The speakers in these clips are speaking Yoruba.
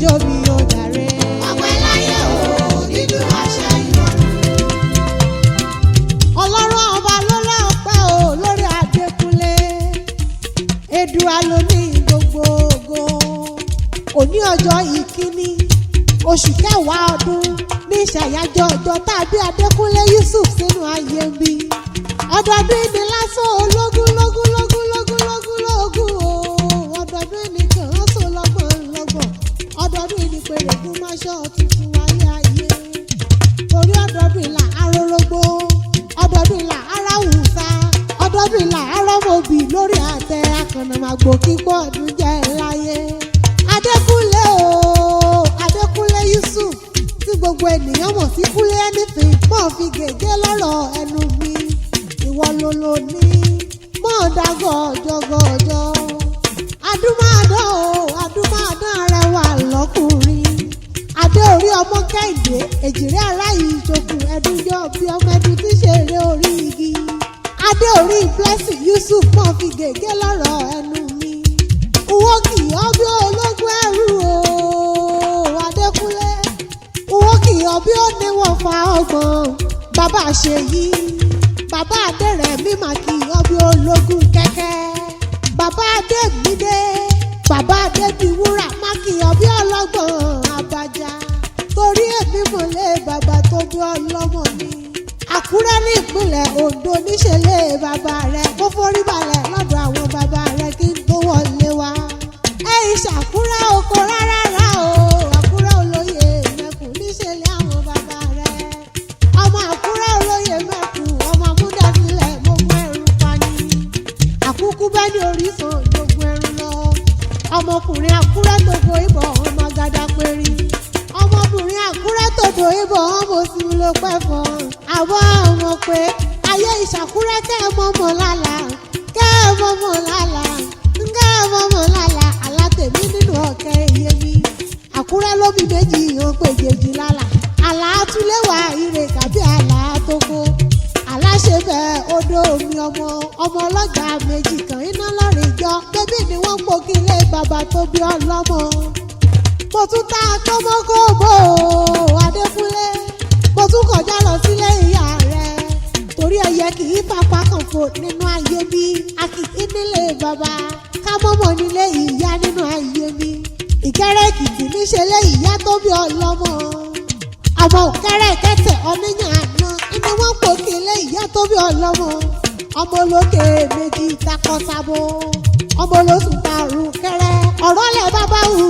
jó mi ó jàre. ọpẹ́ láyé o nínú àṣẹ ìrọ̀rùn. Ọlọ́run ọba ló lọ́pẹ́ o lórí Adékúnlé. Èdùà ló ní gbogbo ògo. Òní ọjọ́ ìkíní oṣù kẹwàá ọdún ní ìṣàyájọ́ ọjọ́ tàbí Adékúnlé Yusuf sínú ayé mi. Ọdọọdún ni lásán ológun lógún lógún lógún lógún lógún o. Ọdọọdún ni kàn án sọ lọ́gbọ̀n lọ́gbọ̀n. Ọdọọdún ni pèrègùn máṣọ́ tuntun wáyé ayé. Torí ọdọọdún ìlà arórógbó. Ọdọọdún ìlà aráwùsá. Ọdọọdún ìlà arọ́mọbì lórí àtẹ akànnàmàgbò kíkọ́ ọdún jẹ́ láyé. Adékúnlé o, Adékúnlé Yusuf tí gbogbo ènìyàn mọ̀ sí Kúnlé anything mọ̀ fi gègé lọ́rọ̀ ẹnu mi. Ìwọ ló lò ní mọ̀ dágọ̀ ọjọ́gọ́jọ́. Adúmáadán o, adúmáadán arẹwà lọ́kùnrin. Adé orí ọmọ Kẹ́hìndé, èjìrẹ́ ará ìjòkùn ẹdúnjọ́ bí ọmọ ẹdún tí ṣeré orí igi. Adé orí Blessing Yusuf mọ̀ fi gègé lọ́rọ̀ ẹnu mi. Owó kì í ọ́ bí ológun ẹrú o, Adékúnlé. Owó kì í ọ́ bí ó níwọ̀n fa ọgbọ̀n. Bàbá Ṣèyí, bàbá Adérẹ̀mí mà kì í ọ́ bí ológun kẹ́kẹ́. Bàbá Adégbídé, bàbá Adébíwúrà má kì í ọ́ bí ọlọ́gbọ̀n Àbàjá. Torí èmi mọ̀lẹ́ bàbá tó bí ọlọ́mọ ni. Àkúrẹ́ ní ìpínlẹ̀ Oǹdó níṣẹ̀lẹ̀ bàbá rẹ̀ kó forí balẹ̀ lọ́dọ̀ àwọn bàbá rẹ̀ kí n tó wọlé wá. Ẹ ìṣàkúrẹ́ oko rárá o, Àkúrẹ́ olóyè mẹ́kùn níṣẹ̀lẹ̀ àwọn bàbá rẹ̀. Ọmọ Àkúrẹ́ olóyè mẹ́kùn, ọmọ amúdásílẹ̀ gbogbo ẹrù pani. Àkúkú bẹ́ ní orísun gbogbo ẹrù lọ. Ọmọkùnrin Àkúrẹ́ gbogbo ìbọn ọmọ gàdá péré. Ọmọbìnrin Àkúrẹ́ tòdò ìbọn ọmọ òsì ló pẹ́ fọ́. Àwa ọmọ pé ayé ìṣàkúrẹ́ kẹ́ ẹ mọ́mọ́ lálá, kẹ́ ẹ mọ́mọ́ lálá, kẹ́ ẹ mọ́mọ́ lálá. Alátèmi nínú ọ̀kẹ́ iye mi. Àkúrẹ́ lómi méjì hàn pé jèjì lálá. Àlá túléwà ire kàbí àlá tó kó. Àlá ṣe bẹ́ẹ̀ odò omi ọmọ ọlọ́jà méjì kan iná lọ́rìn jọ. Bébí ni wọ́n ń pokí ilé bàbá tó bí ọlọ́mọ. Mo tún ta kọ́mọ́kọ́mọ́ Adékúnlé. Mo tún kọjá lọ sílé ìyá rẹ̀. Torí ẹyẹ kì í fapá kan fò nínú ayé mi. A kì í nílé bàbá. Ká mọ́mọ́ nílé ìyá nínú ayé mi. Ìkẹ́rẹ́ Èkìtì níṣẹ́lẹ̀ ìyá tó bí ọlọ́mọ. Ọmọ Òkẹ́rẹ́ Ìkẹ́tẹ̀ ọ̀nìyàn àná. Inú wọn pò kí ilé ìyá tó bí ọlọ́mọ. Ọmọ olókè méjì takọ́sabo. Ọmọ olóṣù tarùn kẹrẹ. Ọ̀rọ̀ lẹ̀ bàbá hù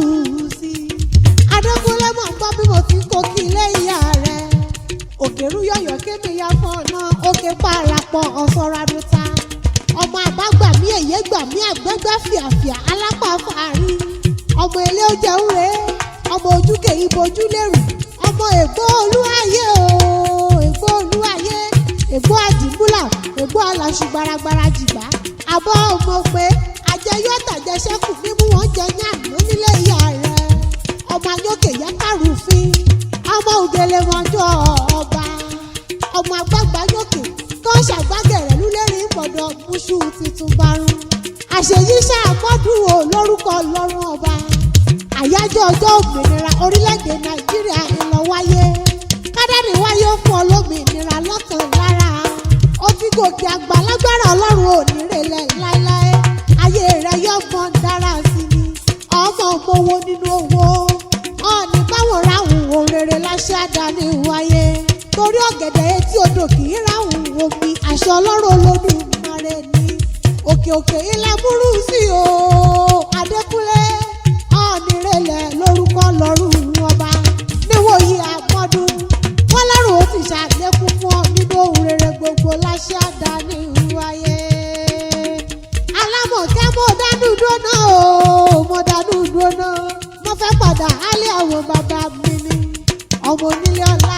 sí. Adékúnlé mọ̀ gbọ́ bí mo ti kó kí ilé ìyá rẹ̀. Òkèrú yọ̀yọ̀ kémi ya fún ọ̀nà òkè parapọ̀ ọ̀sọ̀radùta. Ọmọ àbágbàmí èyé gbàmí àgbẹ́gbẹ́ fìàfìà alápá fàárí. Ọmọ ilé ó jẹun rèé. Ọmọ ojúkè ibojú lérù. Ọmọ ègbó olúwayé o, ègbó olúwayé. Ègbó àdìmúlà, ègbó aláṣù gbaragbara jìgbá. Àbọ̀ ọmọ pé àjẹyọ̀ tàjẹsẹ́kù mímú wọn jẹ ní àná nílé ìyá rẹ̀. Ọmọ ayókè yẹ kárùfín. Ọmọ ògèlè mọ́jọ́ ọba. Ọmọ àgbàgbà yókè tó ń ṣàgbágẹ̀rẹ̀ lúlẹ́rìí ìpọ̀dọ̀ mùsù titun barun. Àṣeyíṣẹ́ àmọ́dún o lórúkọ lọ́rùn ọba. Àyájọ́ ọjọ́ òmìnira orílẹ̀-èdè Nàìjíríà ìlọ wáyé. Kádàrí wáyé ó fún olómìnira lọ́kàn lára. Ó ti gòkè àgbà lágbára Ọlọ́run ò ní rẹ̀lẹ̀ láéláé. Ayé rẹ̀ yọ̀gbọ́n dára sí ni. Ọmọ òmòwò nínú owó. Ọ̀ọ́nì báwọn ráhùn ohun rere láṣẹ àdáni wáyé. Torí ọ̀gẹ̀dẹ̀ etí odò kì í ráhùn omi. Àṣẹ Ọlọ́run Olódùmarè ni. Òkè òkè ilẹ̀ burú sí o. Adékúnlé ọ̀ọ́nì rẹ̀lẹ̀ lórúkọ lọ́rùn ọba. Níwòyí àmọ́dún. Wọ́n lọ́rùn ó ti ṣàlékún fún ọ nínú ohun rere gbogbo láṣẹ àdáni wáyé. Alámọ̀kẹ́ mo dánú dúró náà o, mo dánú dúró náà. Mo fẹ́ padà álé àwọn bàbá mi ni. Ọmọ onílé ọlá.